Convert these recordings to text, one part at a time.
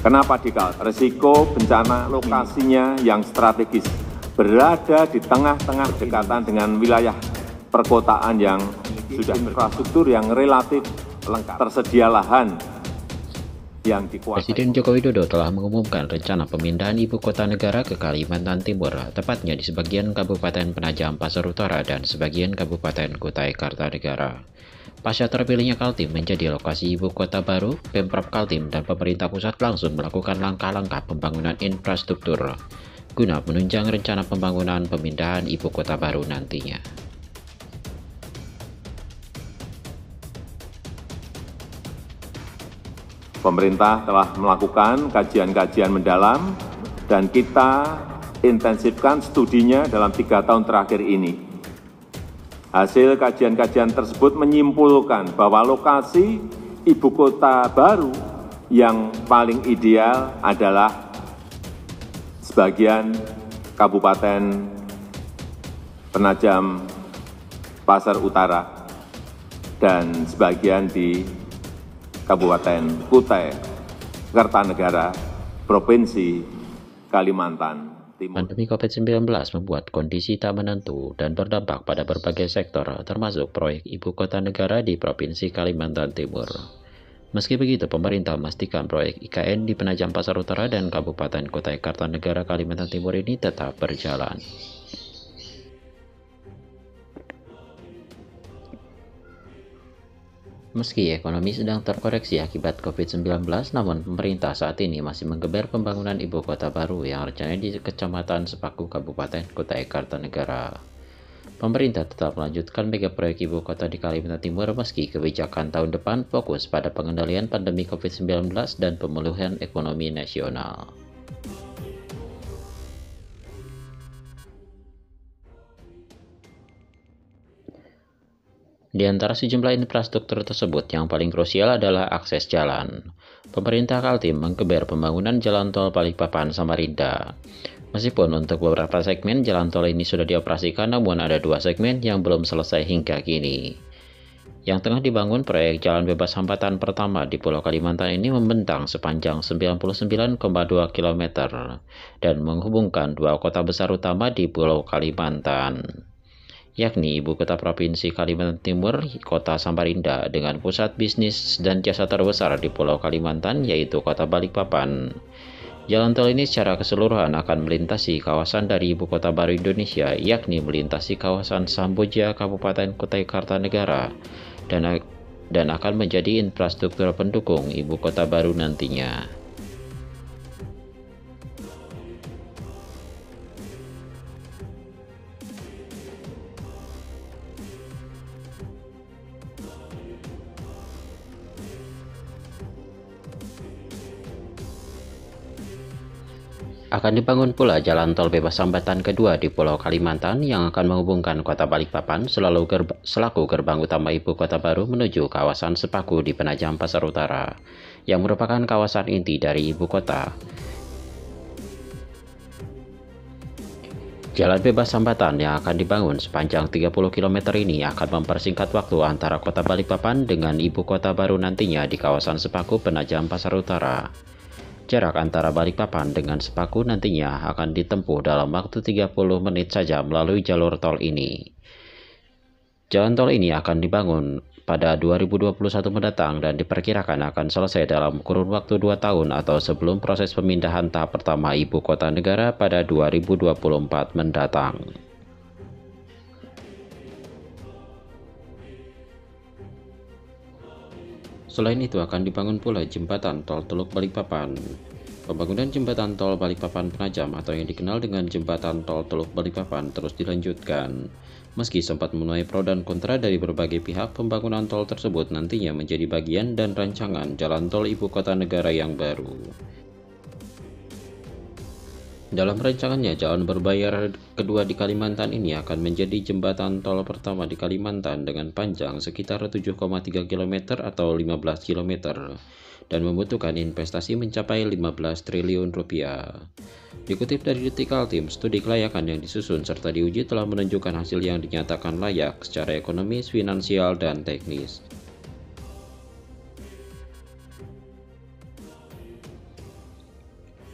Kenapa dikal? Risiko bencana lokasinya yang strategis, berada di tengah-tengah dekatan dengan wilayah perkotaan yang sudah infrastruktur yang relatif lengkap, tersedia lahan yang dikuasai. Presiden Joko Widodo telah mengumumkan rencana pemindahan ibu kota negara ke Kalimantan Timur, tepatnya di sebagian Kabupaten Penajam Pasar Utara dan sebagian Kabupaten Kutai Kartanegara. Pasca terpilihnya Kaltim menjadi lokasi ibu kota baru, Pemprov Kaltim dan pemerintah pusat langsung melakukan langkah-langkah pembangunan infrastruktur guna menunjang rencana pembangunan pemindahan ibu kota baru nantinya. Pemerintah telah melakukan kajian-kajian mendalam dan kita intensifkan studinya dalam 3 tahun terakhir ini. Hasil kajian-kajian tersebut menyimpulkan bahwa lokasi ibu kota baru yang paling ideal adalah sebagian Kabupaten Penajam Pasar Utara dan sebagian di Kabupaten Kutai Kartanegara, Provinsi Kalimantan Timur. Pandemi COVID-19 membuat kondisi tak menentu dan berdampak pada berbagai sektor, termasuk proyek ibu kota negara di Provinsi Kalimantan Timur. Meski begitu, pemerintah memastikan proyek IKN di Penajam Pasar Utara dan Kabupaten Kutai Kartanegara Kalimantan Timur ini tetap berjalan. Meski ekonomi sedang terkoreksi akibat COVID-19, namun pemerintah saat ini masih menggeber pembangunan ibu kota baru yang rencananya di Kecamatan Sepaku, Kabupaten Kutai Kartanegara. Pemerintah tetap melanjutkan mega proyek ibu kota di Kalimantan Timur meski kebijakan tahun depan fokus pada pengendalian pandemi COVID-19 dan pemulihan ekonomi nasional. Di antara sejumlah infrastruktur tersebut, yang paling krusial adalah akses jalan. Pemerintah Kaltim menggeber pembangunan jalan tol Balikpapan Samarinda. Meskipun untuk beberapa segmen jalan tol ini sudah dioperasikan, namun ada 2 segmen yang belum selesai hingga kini. Yang tengah dibangun proyek jalan bebas hambatan pertama di Pulau Kalimantan ini membentang sepanjang 99,2 km dan menghubungkan 2 kota besar utama di Pulau Kalimantan, yakni ibu kota Provinsi Kalimantan Timur, kota Samarinda, dengan pusat bisnis dan jasa terbesar di Pulau Kalimantan, yaitu kota Balikpapan. Jalan tol ini secara keseluruhan akan melintasi kawasan dari ibu kota baru Indonesia, yakni melintasi kawasan Samboja, Kabupaten Kutai Kartanegara, dan akan menjadi infrastruktur pendukung ibu kota baru nantinya. Akan dibangun pula jalan tol bebas hambatan kedua di Pulau Kalimantan yang akan menghubungkan kota Balikpapan selaku gerbang utama ibu kota baru menuju kawasan Sepaku di Penajam Pasar Utara, yang merupakan kawasan inti dari ibu kota. Jalan bebas hambatan yang akan dibangun sepanjang 30 km ini akan mempersingkat waktu antara kota Balikpapan dengan ibu kota baru nantinya di kawasan Sepaku Penajam Pasar Utara. Jarak antara Balikpapan dengan Sepaku nantinya akan ditempuh dalam waktu 30 menit saja melalui jalur tol ini. Jalan tol ini akan dibangun pada 2021 mendatang dan diperkirakan akan selesai dalam kurun waktu 2 tahun atau sebelum proses pemindahan tahap pertama ibu kota negara pada 2024 mendatang. Selain itu akan dibangun pula jembatan tol Teluk Balikpapan. Pembangunan jembatan tol Balikpapan Penajam atau yang dikenal dengan jembatan tol Teluk Balikpapan terus dilanjutkan. Meski sempat menuai pro dan kontra dari berbagai pihak, pembangunan tol tersebut nantinya menjadi bagian dan rancangan jalan tol ibu kota negara yang baru. Dalam rancangannya, jalan berbayar kedua di Kalimantan ini akan menjadi jembatan tol pertama di Kalimantan dengan panjang sekitar 7,3 km atau 15 km dan membutuhkan investasi mencapai 15 triliun rupiah. Dikutip dari Detik Kaltim, studi kelayakan yang disusun serta diuji telah menunjukkan hasil yang dinyatakan layak secara ekonomis, finansial, dan teknis.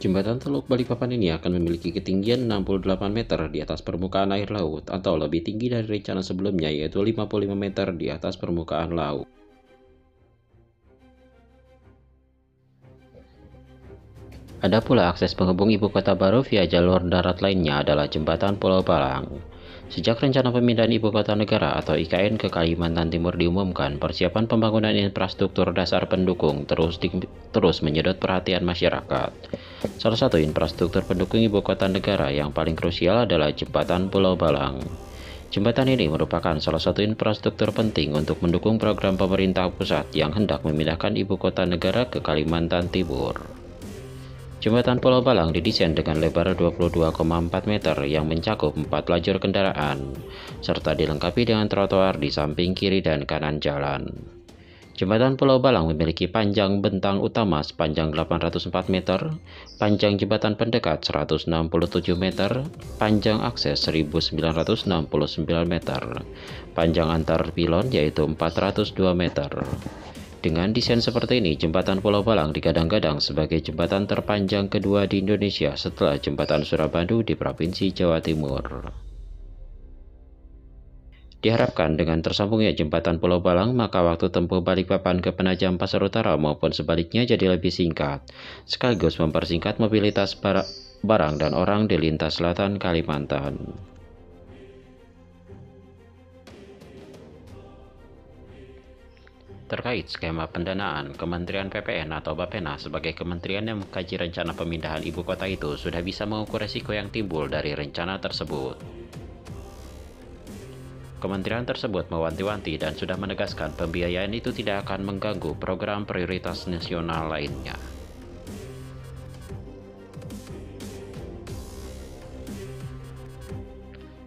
Jembatan Teluk Balikpapan ini akan memiliki ketinggian 68 meter di atas permukaan air laut atau lebih tinggi dari rencana sebelumnya yaitu 55 meter di atas permukaan laut. Ada pula akses penghubung ibu kota baru via jalur darat lainnya adalah Jembatan Pulau Balang. Sejak rencana pemindahan ibu kota negara atau IKN ke Kalimantan Timur diumumkan, persiapan pembangunan infrastruktur dasar pendukung terus menyedot perhatian masyarakat. Salah satu infrastruktur pendukung ibu kota negara yang paling krusial adalah Jembatan Pulau Balang. Jembatan ini merupakan salah satu infrastruktur penting untuk mendukung program pemerintah pusat yang hendak memindahkan ibu kota negara ke Kalimantan Timur. Jembatan Pulau Balang didesain dengan lebar 22,4 meter yang mencakup 4 lajur kendaraan, serta dilengkapi dengan trotoar di samping kiri dan kanan jalan. Jembatan Pulau Balang memiliki panjang bentang utama sepanjang 804 meter, panjang jembatan pendekat 167 meter, panjang akses 1969 meter, panjang antar pilon yaitu 402 meter. Dengan desain seperti ini, Jembatan Pulau Balang digadang-gadang sebagai jembatan terpanjang kedua di Indonesia setelah Jembatan Suramadu di Provinsi Jawa Timur. Diharapkan dengan tersambungnya Jembatan Pulau Balang, maka waktu tempuh Balikpapan ke Penajam Pasar Utara maupun sebaliknya jadi lebih singkat, sekaligus mempersingkat mobilitas barang dan orang di lintas selatan Kalimantan. Terkait skema pendanaan, Kementerian PPN atau Bapena sebagai kementerian yang mengkaji rencana pemindahan ibu kota itu sudah bisa mengukur resiko yang timbul dari rencana tersebut. Kementerian tersebut mewanti-wanti dan sudah menegaskan pembiayaan itu tidak akan mengganggu program prioritas nasional lainnya.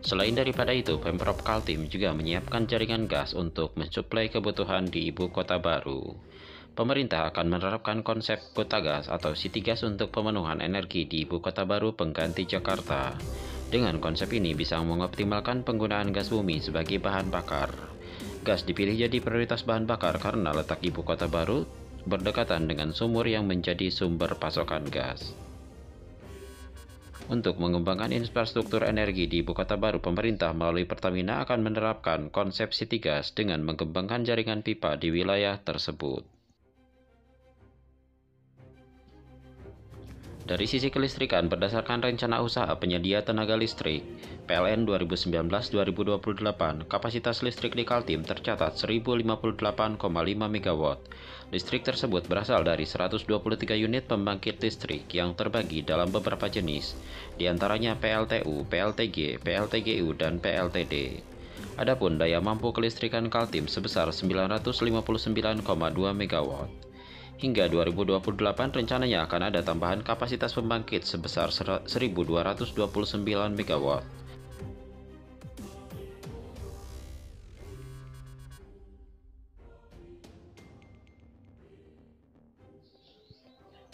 Selain daripada itu, Pemprov Kaltim juga menyiapkan jaringan gas untuk mensuplai kebutuhan di ibu kota baru. Pemerintah akan menerapkan konsep kota gas atau city gas untuk pemenuhan energi di ibu kota baru pengganti Jakarta. Dengan konsep ini bisa mengoptimalkan penggunaan gas bumi sebagai bahan bakar. Gas dipilih jadi prioritas bahan bakar karena letak ibu kota baru berdekatan dengan sumur yang menjadi sumber pasokan gas. Untuk mengembangkan infrastruktur energi di ibu kota baru, pemerintah melalui Pertamina akan menerapkan konsep city gas dengan mengembangkan jaringan pipa di wilayah tersebut. Dari sisi kelistrikan, berdasarkan rencana usaha penyedia tenaga listrik PLN 2019-2028, kapasitas listrik di Kaltim tercatat 1058,5 MW. Listrik tersebut berasal dari 123 unit pembangkit listrik yang terbagi dalam beberapa jenis, diantaranya PLTU, PLTG, PLTGU, dan PLTD. Adapun daya mampu kelistrikan Kaltim sebesar 959,2 MW. Hingga 2028 rencananya akan ada tambahan kapasitas pembangkit sebesar 1.229 MW.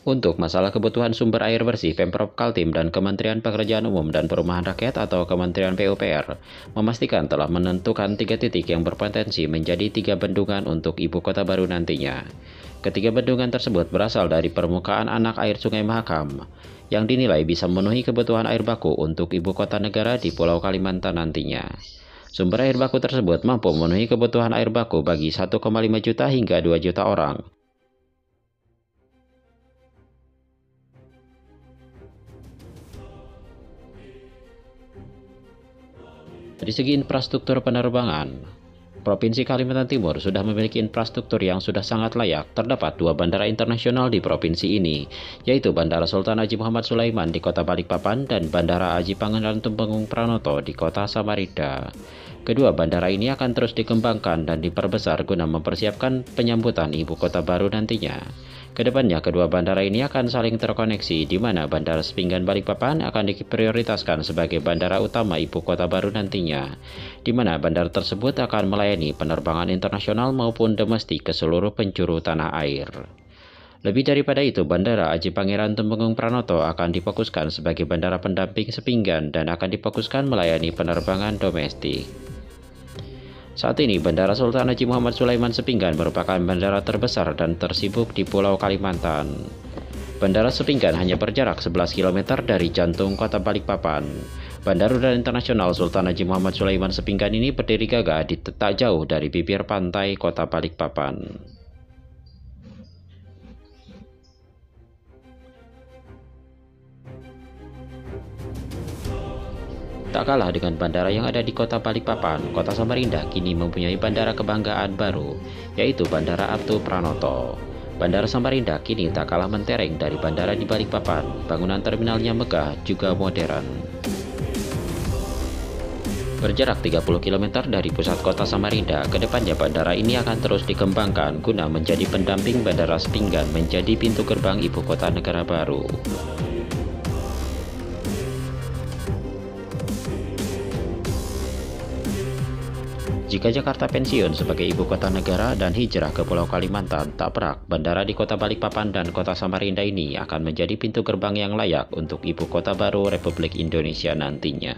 Untuk masalah kebutuhan sumber air bersih, Pemprov Kaltim dan Kementerian Pekerjaan Umum dan Perumahan Rakyat atau Kementerian PUPR memastikan telah menentukan 3 titik yang berpotensi menjadi 3 bendungan untuk ibu kota baru nantinya. Ketiga bendungan tersebut berasal dari permukaan anak air Sungai Mahakam, yang dinilai bisa memenuhi kebutuhan air baku untuk ibu kota negara di Pulau Kalimantan nantinya. Sumber air baku tersebut mampu memenuhi kebutuhan air baku bagi 1,5 juta hingga 2 juta orang. Dari segi infrastruktur penerbangan, Provinsi Kalimantan Timur sudah memiliki infrastruktur yang sudah sangat layak. Terdapat 2 bandara internasional di provinsi ini, yaitu Bandara Sultan Haji Muhammad Sulaiman di kota Balikpapan dan Bandara Haji Pangeran Tumenggung Pranoto di kota Samarinda. Kedua bandara ini akan terus dikembangkan dan diperbesar guna mempersiapkan penyambutan ibu kota baru nantinya. Kedepannya, kedua bandara ini akan saling terkoneksi, di mana Bandara Sepinggan Balikpapan akan diprioritaskan sebagai bandara utama ibu kota baru nantinya, di mana bandara tersebut akan melayani penerbangan internasional maupun domestik ke seluruh penjuru tanah air. Lebih daripada itu, Bandara Haji Pangeran Tumenggung Pranoto akan difokuskan sebagai bandara pendamping Sepinggan dan akan difokuskan melayani penerbangan domestik. Saat ini, Bandara Sultan Haji Muhammad Sulaiman Sepinggan merupakan bandara terbesar dan tersibuk di Pulau Kalimantan. Bandara Sepinggan hanya berjarak 11 km dari jantung kota Balikpapan. Bandara Udara Internasional Sultan Haji Muhammad Sulaiman Sepinggan ini berdiri gagah di tak jauh dari bibir pantai kota Balikpapan. Tak kalah dengan bandara yang ada di kota Balikpapan, kota Samarinda kini mempunyai bandara kebanggaan baru, yaitu Bandara Abtu Pranoto. Bandara Samarinda kini tak kalah mentereng dari bandara di Balikpapan. Bangunan terminalnya megah juga modern. Berjarak 30 km dari pusat kota Samarinda, kedepannya bandara ini akan terus dikembangkan guna menjadi pendamping Bandara Sepinggan menjadi pintu gerbang ibu kota negara baru. Jika Jakarta pensiun sebagai ibu kota negara dan hijrah ke Pulau Kalimantan, tak perak bandara di kota Balikpapan dan kota Samarinda ini akan menjadi pintu gerbang yang layak untuk ibu kota baru Republik Indonesia nantinya.